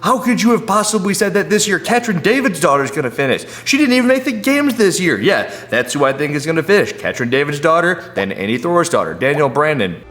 How could you have possibly said that this year Katrin David's daughter is going to finish? She didn't even make the games this year. Yeah, that's who I think is going to finish. Katrin David's daughter, then Annie Thor's daughter, Danielle Brandon.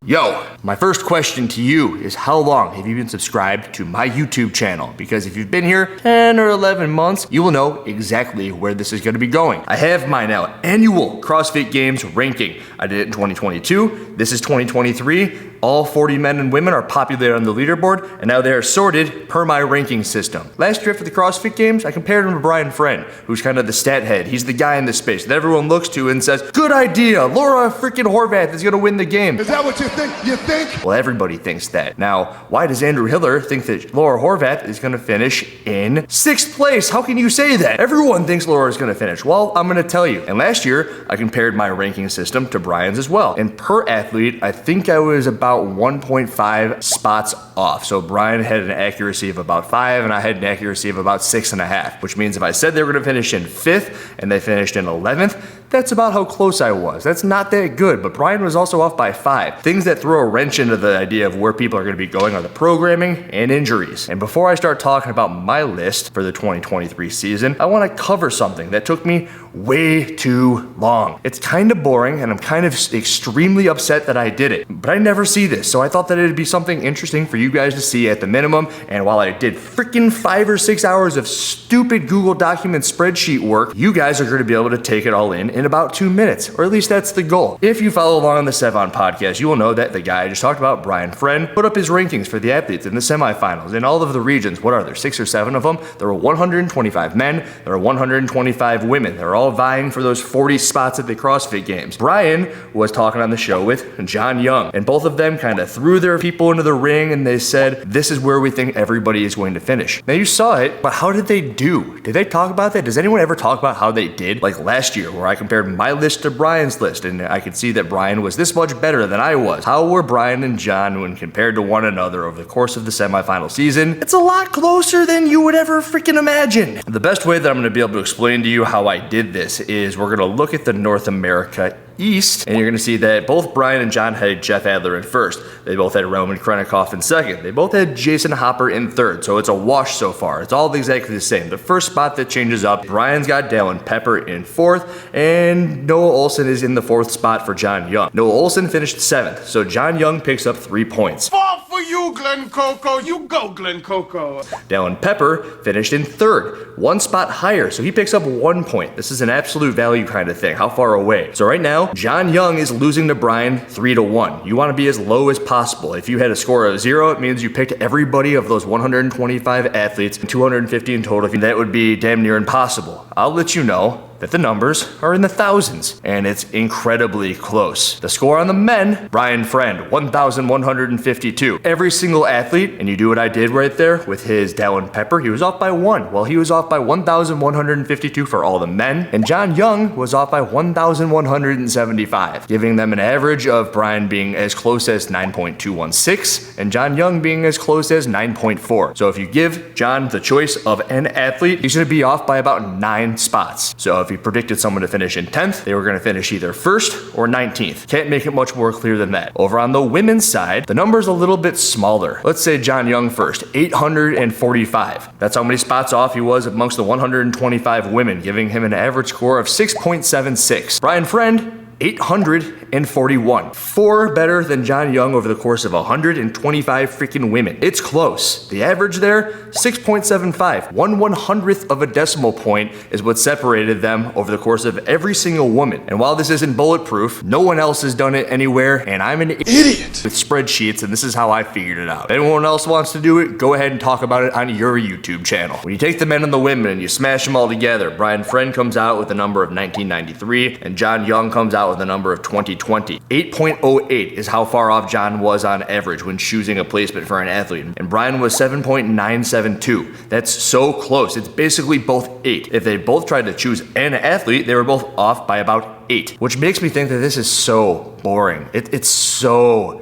Yo, my first question to you is how long have you been subscribed to my YouTube channel? Because if you've been here 10 or 11 months, you will know exactly where this is going to be going. I have my now annual CrossFit Games ranking. I did it in 2022. This is 2023. All 40 men and women are populated on the leaderboard, and now they are sorted per my ranking system. Last year for the CrossFit Games, I compared him to Brian Friend, who's kind of the stat head. He's the guy in this space that everyone looks to and says, good idea, Laura freaking Horvath is gonna win the game. Is that what you think? You think? Well, everybody thinks that. Now, why does Andrew Hiller think that Laura Horvath is gonna finish in 6th place? How can you say that? Everyone thinks Laura is gonna finish. Well, I'm gonna tell you. And last year, I compared my ranking system to Brian's as well. And per athlete, I think I was about 1.5 spots off. So Brian had an accuracy of about 5 and I had an accuracy of about 6.5, which means if I said they were gonna finish in 5th and they finished in 11th, that's about how close I was. That's not that good, but Brian was also off by 5. Things that throw a wrench into the idea of where people are gonna be going are the programming and injuries. And before I start talking about my list for the 2023 season, I wanna cover something that took me way too long. It's kind of boring and I'm kind of extremely upset that I did it, but I never see this. So I thought that it'd be something interesting for you guys to see at the minimum. And while I did freaking 5 or 6 hours of stupid Google document spreadsheet work, you guys are gonna be able to take it all in about 2 minutes, or at least that's the goal. If you follow along on the Sevon podcast, you will know that the guy I just talked about, Brian Friend, put up his rankings for the athletes in the semifinals in all of the regions. What are there, 6 or 7 of them? There were 125 men, there were 125 women. They're all vying for those 40 spots at the CrossFit Games. Brian was talking on the show with John Young, and both of them kind of threw their people into the ring and they said, this is where we think everybody is going to finish. Now you saw it, but how did they do? Did they talk about that? Does anyone ever talk about how they did? Like last year, where I compared my list to Brian's list, and I could see that Brian was this much better than I was. How were Brian and John when compared to one another over the course of the semifinal season? It's a lot closer than you would ever freaking imagine. The best way that I'm going to be able to explain to you how I did this is we're going to look at the North America East, and you're going to see that both Brian and John had Jeff Adler in 1st. They both had Roman Krennikov in 2nd. They both had Jason Hopper in 3rd, so it's a wash so far. It's all exactly the same. The first spot that changes up, Brian's got Dallin Pepper in 4th, and Noah Olson is in the 4th spot for John Young. Noah Olson finished 7th, so John Young picks up 3 points. Fall for you, Glenn Coco. You go, Glenn Coco. Dallin Pepper finished in 3rd, 1 spot higher, so he picks up 1 point. This is an absolute value kind of thing. How far away? So right now, John Young is losing to Brian 3-1. You want to be as low as possible. If you had a score of 0, it means you picked everybody of those 125 athletes, 250 in total. That would be damn near impossible. I'll let you know that the numbers are in the thousands, and it's incredibly close. The score on the men, Brian Friend, 1,152. Every single athlete, and you do what I did right there with his Dallin Pepper, he was off by 1. Well, he was off by 1,152 for all the men, and John Young was off by 1,175, giving them an average of Brian being as close as 9.216, and John Young being as close as 9.4. So if you give John the choice of an athlete, he's gonna be off by about 9 spots. So if you predicted someone to finish in 10th, they were going to finish either 1st or 19th. Can't make it much more clear than that. Over on the women's side, the number's a little bit smaller. Let's say John Young first, 845. That's how many spots off he was amongst the 125 women, giving him an average score of 6.76. Brian Friend, 841. 4 better than John Young over the course of 125 freaking women. It's close. The average there, 6.75. 1/100th of a decimal point is what separated them over the course of every single woman. And while this isn't bulletproof, no one else has done it anywhere, and I'm an idiot with spreadsheets, and this is how I figured it out. If anyone else wants to do it, go ahead and talk about it on your YouTube channel. When you take the men and the women and you smash them all together, Brian Friend comes out with a number of 1993, and John Young comes out with a number of 2020. 8.08 is how far off John was on average when choosing a placement for an athlete, and Brian was 7.972. That's so close. It's basically both 8. If they both tried to choose an athlete, they were both off by about 8, which makes me think that this is so boring. It's so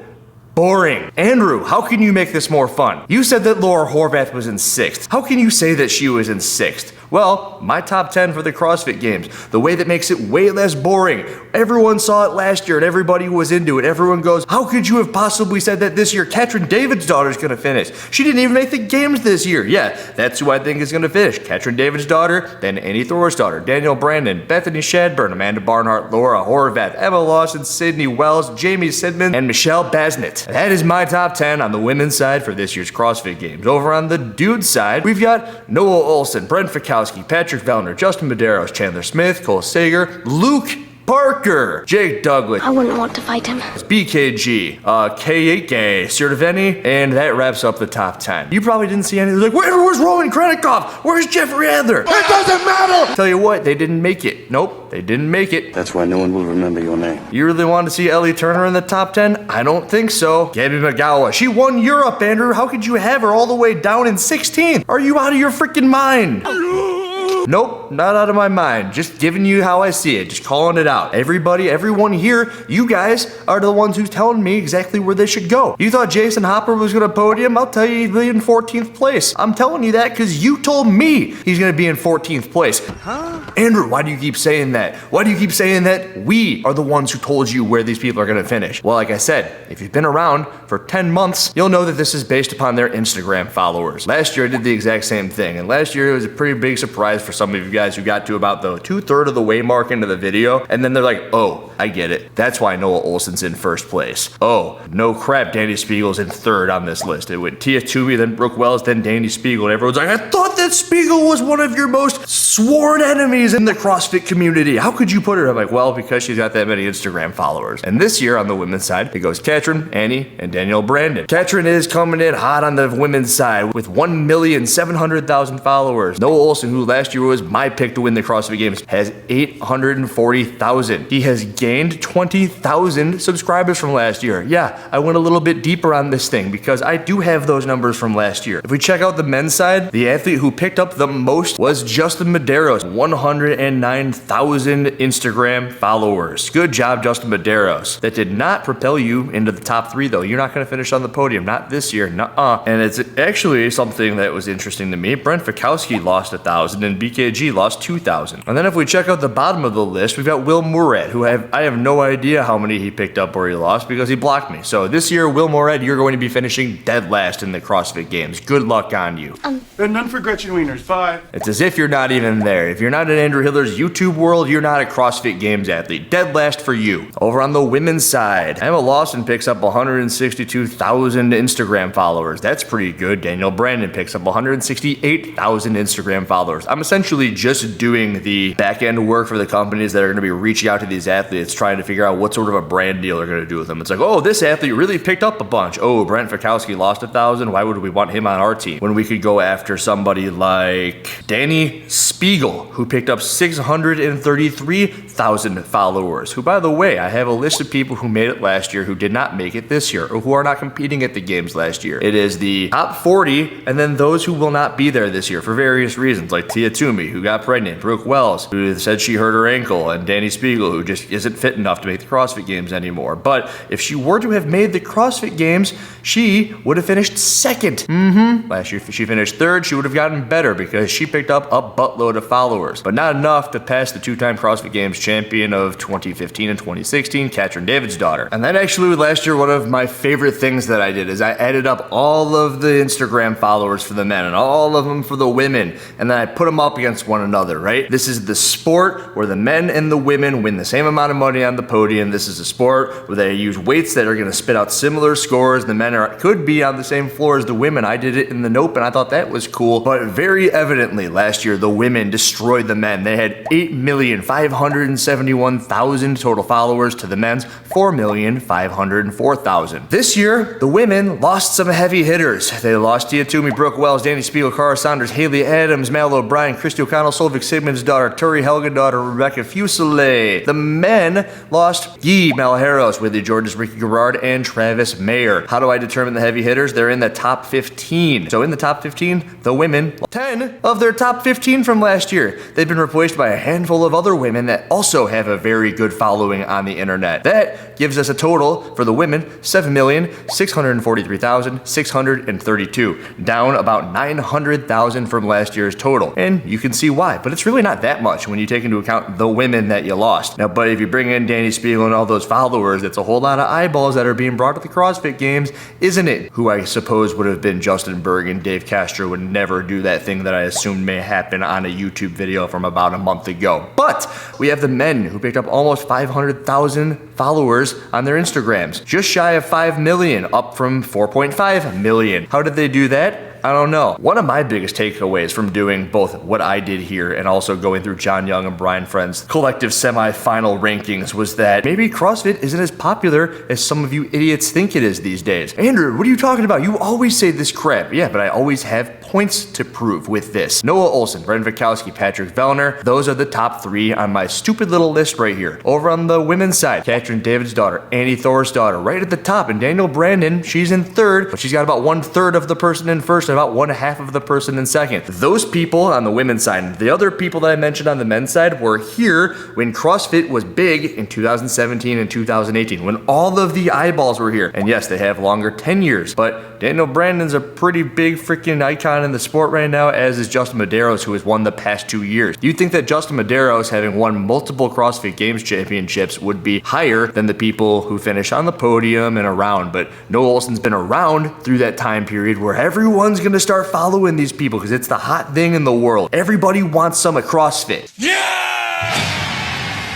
boring. Andrew, how can you make this more fun? You said that Laura Horvath was in 6th. How can you say that she was in 6th? Well, my top 10 for the CrossFit Games, the way that makes it way less boring. Everyone saw it last year and everybody was into it. Everyone goes, how could you have possibly said that this year Katrin David's daughter's gonna finish? She didn't even make the games this year. Yeah, that's who I think is gonna finish. Katrin David's daughter, then Annie Thor's daughter, Danielle Brandon, Bethany Shadburn, Amanda Barnhart, Laura Horvath, Emma Lawson, Sydney Wells, Jamie Sidman, and Michelle Basnett. That is my top 10 on the women's side for this year's CrossFit Games. Over on the dude side, we've got Noah Olson, Brent Fikowski, Patrick Vellner, Justin Medeiros, Chandler Smith, Cole Sager, Luke Parker, Jake Douglas, I wouldn't want to fight him. BKG, K8K, Sirtaveni, and that wraps up the top 10. You probably didn't see any. Like, where's Roman Krennikov? Where's Jeffrey Adler? It doesn't matter! Tell you what, they didn't make it. Nope, they didn't make it. That's why no one will remember your name. You really want to see Ellie Turner in the top 10? I don't think so. Gabby McGowan, she won Europe, Andrew. How could you have her all the way down in 16th? Are you out of your freaking mind? Nope, not out of my mind. Just giving you how I see it. Just calling it out. Everyone here, you guys are the ones who's telling me exactly where they should go. You thought Jason Hopper was going to podium? I'll tell you, he'll be in 14th place. I'm telling you that because you told me he's going to be in 14th place. Huh? Andrew, why do you keep saying that? Why do you keep saying that we are the ones who told you where these people are going to finish? Well, like I said, if you've been around for 10 months, you'll know that this is based upon their Instagram followers. Last year, I did the exact same thing. And last year, it was a pretty big surprise for some of you guys who got to about the 2/3 of the way mark into the video, and then they're like, oh, I get it. That's why Noah Olson's in first place. Oh, no crap, Danny Spiegel's in third on this list. It went Tia Toomey, then Brooke Wells, then Danny Spiegel, and everyone's like, I thought that Spiegel was one of your most sworn enemies in the CrossFit community. How could you put her? I'm like, well, because she's got that many Instagram followers. And this year on the women's side, it goes Katrin, Annie, and Danielle Brandon. Katrin is coming in hot on the women's side with 1,700,000 followers. Noah Olson, who last year was my pick to win the CrossFit Games, has 840,000. He has gained 20,000 subscribers from last year. Yeah, I went a little bit deeper on this thing because I do have those numbers from last year. If we check out the men's side, the athlete who picked up the most was Justin Medeiros, 109,000 Instagram followers. Good job, Justin Medeiros. That did not propel you into the top 3 though. You're not going to finish on the podium, not this year, nuh-uh. And it's actually something that was interesting to me. Brent Fikowski lost 1,000 and BKG lost 2,000. And then if we check out the bottom of the list, we've got Will Moret, who I have no idea how many he picked up or he lost because he blocked me. So this year, Will Moret, you're going to be finishing dead last in the CrossFit Games. Good luck on you. And none for Gretchen Wieners. Bye. It's as if you're not even there. If you're not in Andrew Hiller's YouTube world, you're not a CrossFit Games athlete. Dead last for you. Over on the women's side, Emma Lawson picks up 162,000 Instagram followers. That's pretty good. Danielle Brandon picks up 168,000 Instagram followers. I'm essentially just doing the back-end work for the companies that are going to be reaching out to these athletes, trying to figure out what sort of a brand deal they're going to do with them. It's like, oh, this athlete really picked up a bunch. Oh, Brent Fikowski lost 1,000. Why would we want him on our team when we could go after somebody like Danny Spiegel, who picked up 633,000 followers, who, by the way, I have a list of people who made it last year who did not make it this year or who are not competing at the games last year. It is the top 40 and then those who will not be there this year for various reasons, like Tia Toomey, who got pregnant, Brooke Wells, who said she hurt her ankle, and Danny Spiegel, who just isn't fit enough to make the CrossFit Games anymore. But if she were to have made the CrossFit Games, she would have finished second. Last year, if she finished third, she would have gotten better because she picked up a buttload of followers, but not enough to pass the 2-time CrossFit Games champion of 2015 and 2016, Katrin David's daughter. And that actually last year, one of my favorite things that I did is I added up all of the Instagram followers for the men and all of them for the women, and then I put them up against one another, right? This is the sport where the men and the women win the same amount of money on the podium. This is a sport where they use weights that are going to spit out similar scores. The men could be on the same floor as the women. I did it in the Nope, and I thought that was cool. But very evidently, last year, the women destroyed the men. They had 8,571,000 total followers to the men's 4,504,000. This year, the women lost some heavy hitters. They lost Tia Toomey, Brooke Wells, Danny Spiegel, Cara Saunders, Haley Adams, Mal O'Brien, Christy O'Connell, Solvik Sigmund's daughter, Turi Helga daughter, Rebecca Fuselier. The men lost Guy Malheros, Whitley Georges, Ricky Garrard, and Travis Mayer. How do I determine the heavy hitters? They're in the top 15. So in the top 15, the women, 10 of their top 15 from last year. They've been replaced by a handful of other women that also have a very good following on the internet. That gives us a total for the women, 7,643,632, down about 900,000 from last year's total. And you can see why. But it's really not that much when you take into account the women that you lost. Now, but if you bring in Danny Spiegel and all those followers, it's a whole lot of eyeballs that are being brought to the CrossFit Games, isn't it? Who I suppose would have been Justin Berg and Dave Castro would never do that thing that I assumed may happen on a YouTube video from about a month ago. But we have the men who picked up almost 500,000 followers on their Instagrams. Just shy of 5 million, up from 4.5 million. How did they do that? I don't know. One of my biggest takeaways from doing both what I did here and also going through John Young and Brian Friend's collective semi-final rankings was that maybe CrossFit isn't as popular as some of you idiots think it is these days. Andrew, what are you talking about? You always say this crap. Yeah, but I always have points to prove with this. Noah Olson, Brendan Vikowski, Patrick Vellner, those are the top 3 on my stupid little list right here. Over on the women's side, Katrin David's daughter, Annie Thor's daughter, right at the top, and Daniel Brandon, she's in 3rd, but she's got about 1/3 of the person in 1st and about 1/2 of the person in 2nd. Those people on the women's side, the other people that I mentioned on the men's side were here when CrossFit was big in 2017 and 2018, when all of the eyeballs were here. And yes, they have longer tenures, but Daniel Brandon's a pretty big freaking icon in the sport right now, as is Justin Medeiros, who has won the past 2 years. You'd think that Justin Medeiros, having won multiple CrossFit Games championships, would be higher than the people who finish on the podium and around, but Noah Olson's been around through that time period where everyone's gonna start following these people because it's the hot thing in the world. Everybody wants some at CrossFit.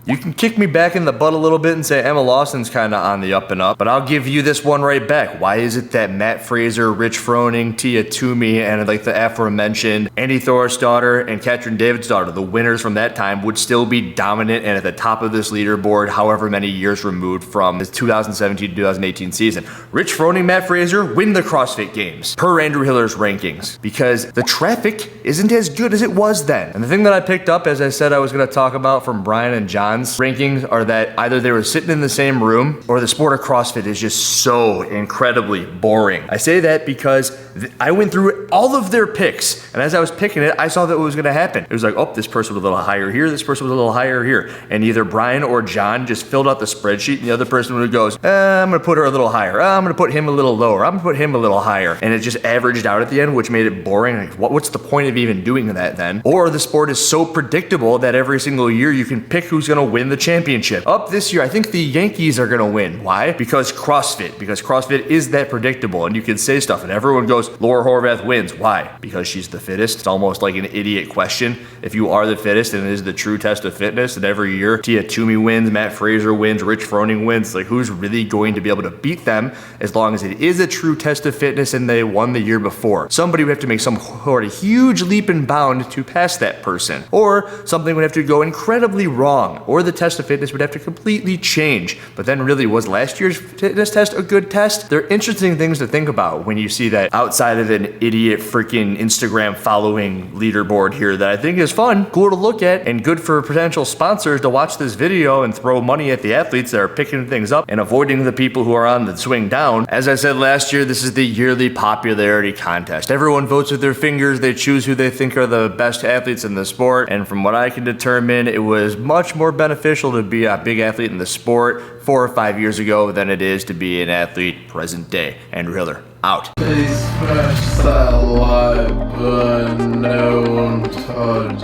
You can kick me back in the butt a little bit and say Emma Lawson's kind of on the up and up, but I'll give you this one right back. Why is it that Matt Fraser, Rich Froning, Tia Toomey, and like the aforementioned Andy Thor's daughter and Katrin David's daughter, the winners from that time, would still be dominant and at the top of this leaderboard however many years removed from the 2017 to 2018 season? Rich Froning, Matt Fraser win the CrossFit Games per Andrew Hiller's rankings because the traffic isn't as good as it was then. And the thing that I picked up, as I said I was going to talk about from Brian and John rankings, are that either they were sitting in the same room or the sport of CrossFit is just so incredibly boring. I say that because I went through all of their picks, and as I was picking it, I saw that what was going to happen. It was like, oh, this person was a little higher here, this person was a little higher here, and either Brian or John just filled out the spreadsheet, and the other person would go, I'm going to put her a little higher, I'm going to put him a little lower, I'm going to put him a little higher, and it just averaged out at the end, which made it boring. Like, what's the point of even doing that then? Or the sport is so predictable that every single year you can pick who's going to win the championship. Up this year, I think the Yankees are going to win. Why? Because CrossFit is that predictable, and you can say stuff, and everyone goes, Laura Horvath wins. Why? Because she's the fittest. It's almost like an idiot question. If you are the fittest and it is the true test of fitness, and every year Tia Toomey wins, Matt Fraser wins, Rich Froning wins, like who's really going to be able to beat them as long as it is a true test of fitness and they won the year before? Somebody would have to make some sort of huge leap and bound to pass that person, or something would have to go incredibly wrong, or the test of fitness would have to completely change. But then really, was last year's fitness test a good test? There are interesting things to think about when you see that outside of an idiot freaking Instagram following leaderboard here that I think is fun, cool to look at, and good for potential sponsors to watch this video and throw money at the athletes that are picking things up and avoiding the people who are on the swing down. As I said last year, this is the yearly popularity contest. Everyone votes with their fingers. They choose who they think are the best athletes in the sport. And from what I can determine, it was much more beneficial to be a big athlete in the sport 4 or 5 years ago than it is to be an athlete present day. Andrew Hiller, out. Please press that like button, no one touch